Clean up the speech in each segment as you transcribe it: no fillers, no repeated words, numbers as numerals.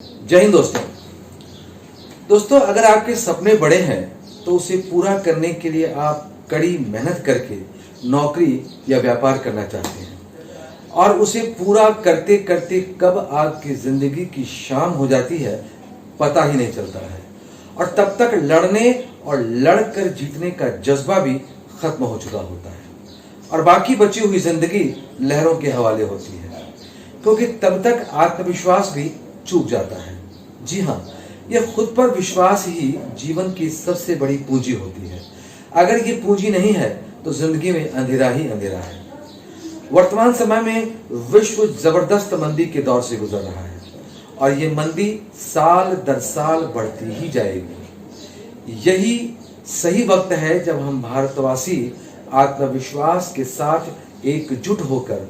जय हिंद दोस्तों अगर आपके सपने बड़े हैं तो उसे पूरा करने के लिए आप कड़ी मेहनत करके नौकरी या व्यापार करना चाहते हैं और उसे पूरा करते करते कब आपकी जिंदगी की शाम हो जाती है पता ही नहीं चलता है और तब तक लड़ने और लड़कर जीतने का जज्बा भी खत्म हो चुका होता है और बाकी बची हुई जिंदगी लहरों के हवाले होती है क्योंकि तब तक आत्मविश्वास भी चूक जाता है। जी हाँ, यह खुद पर विश्वास ही जीवन की सबसे बड़ी पूंजी होती है। अगर ये पूंजी नहीं है तो जिंदगी में अंधेरा ही अंधेरा है। वर्तमान समय में विश्व जबरदस्त मंदी के दौर से गुजर रहा है और ये मंदी साल दर साल बढ़ती ही जाएगी। यही सही वक्त है जब हम भारतवासी आत्मविश्वास के साथ एकजुट होकर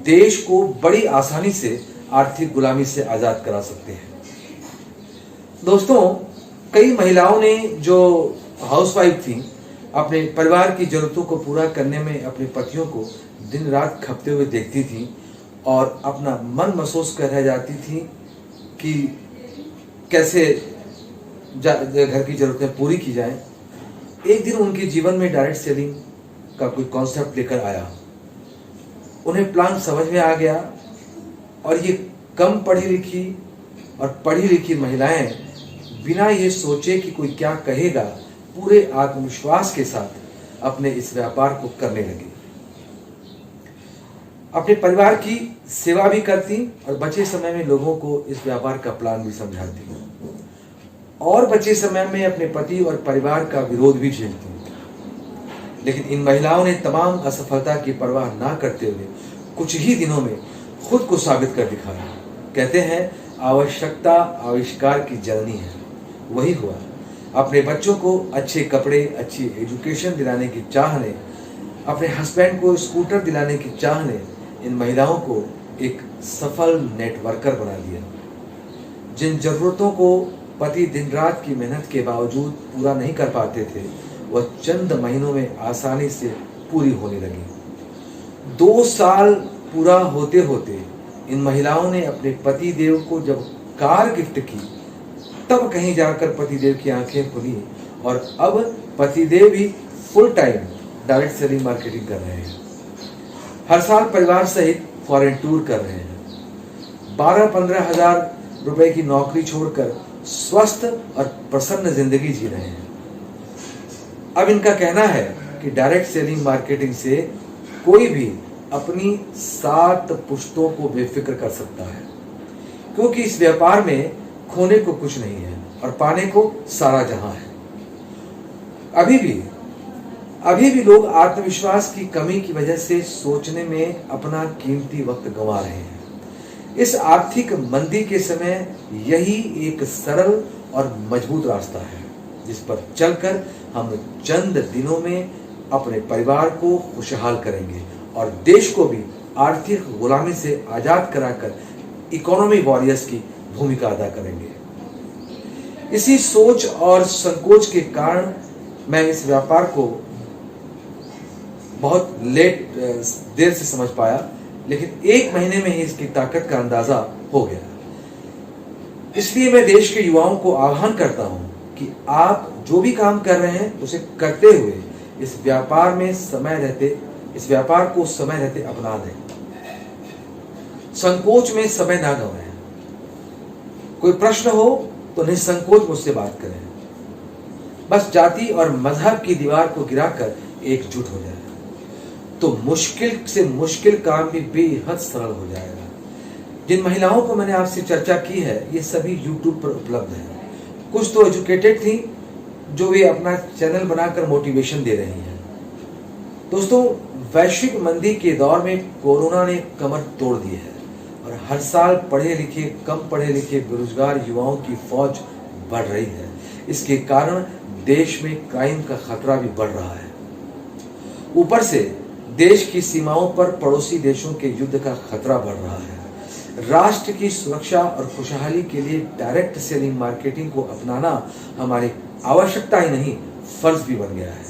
देश को बड़ी आसानी से आर्थिक गुलामी से आजाद करा सकते हैं। दोस्तों, कई महिलाओं ने जो हाउसवाइफ थी अपने परिवार की जरूरतों को पूरा करने में अपने पतियों को दिन रात खपते हुए देखती थी और अपना मन महसूस कर रह जाती थी कि कैसे घर की जरूरतें पूरी की जाएं। एक दिन उनके जीवन में डायरेक्ट सेलिंग का कोई कॉन्सेप्ट लेकर आया। उन्हें प्लान समझ में आ गया और ये कम पढ़ी लिखी और पढ़ी लिखी महिलाएं बिना ये सोचे कि कोई क्या कहेगा पूरे आत्मविश्वास के साथ अपने इस व्यापार को करने लगी। अपने परिवार की सेवा भी करती और बचे समय में लोगों को इस व्यापार का प्लान भी समझाती और बचे समय में अपने पति और परिवार का विरोध भी झेलती। लेकिन इन महिलाओं ने तमाम असफलता की परवाह ना करते हुए कुछ ही दिनों में खुद को साबित कर दिखाया। कहते हैं आवश्यकता आविष्कार की जननी है। वही हुआ। अपने बच्चों को अच्छे कपड़े, अच्छी एजुकेशन दिलाने की चाह ने, अपने हस्बैंड को स्कूटर दिलाने की चाह ने इन महिलाओं को एक सफल नेटवर्कर बना दिया। जिन जरूरतों को पति दिन रात की मेहनत के बावजूद पूरा नहीं कर पाते थे वह चंद महीनों में आसानी से पूरी होने लगी। 2 साल पूरा होते होते इन महिलाओं ने अपने पति देव को जब कार गिफ्ट की तब कहीं जाकर पतिदेव की आंखें खुली और अब पतिदेव भी full time direct selling marketing कर रहे हैं। हर साल परिवार सहित फॉरेन टूर कर रहे हैं। 12-15 हजार रुपए की नौकरी छोड़कर स्वस्थ और प्रसन्न जिंदगी जी रहे हैं। अब इनका कहना है कि डायरेक्ट सेलिंग मार्केटिंग से कोई भी अपनी 7 पुश्तों को बेफिक्र कर सकता है क्योंकि इस व्यापार में खोने को कुछ नहीं है और पाने को सारा जहां है। अभी भी लोग आत्मविश्वास की कमी की वजह से सोचने में अपना कीमती वक्त गंवा रहे हैं। इस आर्थिक मंदी के समय यही एक सरल और मजबूत रास्ता है जिस पर चलकर हम चंद दिनों में अपने परिवार को खुशहाल करेंगे और देश को भी आर्थिक गुलामी से आजाद कराकर इकोनॉमी वॉरियर्स की भूमिका अदा करेंगे। इसी सोच और संकोच के कारण मैं इस व्यापार को बहुत देर से समझ पाया, लेकिन 1 महीने में ही इसकी ताकत का अंदाजा हो गया। इसलिए मैं देश के युवाओं को आह्वान करता हूं कि आप जो भी काम कर रहे हैं उसे करते हुए इस व्यापार को समय रहते अपना दें। संकोच में समय ना गंवाएं। कोई प्रश्न हो तो निसंकोच मुझसे बात करें। बस जाति और मजहब की दीवार को गिराकर एकजुट हो जाए तो मुश्किल से मुश्किल काम भी बेहद सरल हो जाएगा। जिन महिलाओं को मैंने आपसे चर्चा की है ये सभी YouTube पर उपलब्ध है। कुछ तो एजुकेटेड थी जो वे अपना चैनल बनाकर मोटिवेशन दे रही हैं। दोस्तों, वैश्विक मंदी के दौर में कोरोना ने कमर तोड़ दी है और हर साल पढ़े लिखे, कम पढ़े लिखे बेरोजगार युवाओं की फौज बढ़ रही है। इसके कारण देश में क्राइम का खतरा भी बढ़ रहा है। ऊपर से देश की सीमाओं पर पड़ोसी देशों के युद्ध का खतरा बढ़ रहा है। राष्ट्र की सुरक्षा और खुशहाली के लिए डायरेक्ट सेलिंग मार्केटिंग को अपनाना हमारी आवश्यकता ही नहीं फर्ज भी बन गया है।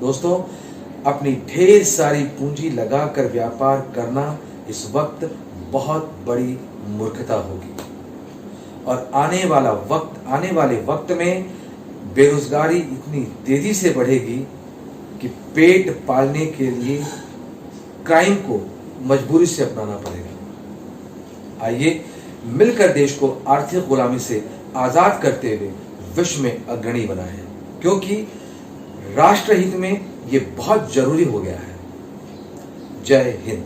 दोस्तों, अपनी ढेर सारी पूंजी लगाकर व्यापार करना इस वक्त बहुत बड़ी मूर्खता होगी। और आने वाले वक्त में बेरोजगारी इतनी तेजी से बढ़ेगी कि पेट पालने के लिए क्राइम को मजबूरी से अपनाना पड़ेगा। आइए मिलकर देश को आर्थिक गुलामी से आजाद करते हुए विश्व में अग्रणी बनाएं, क्योंकि राष्ट्र हित में ये बहुत जरूरी हो गया है। जय हिंद।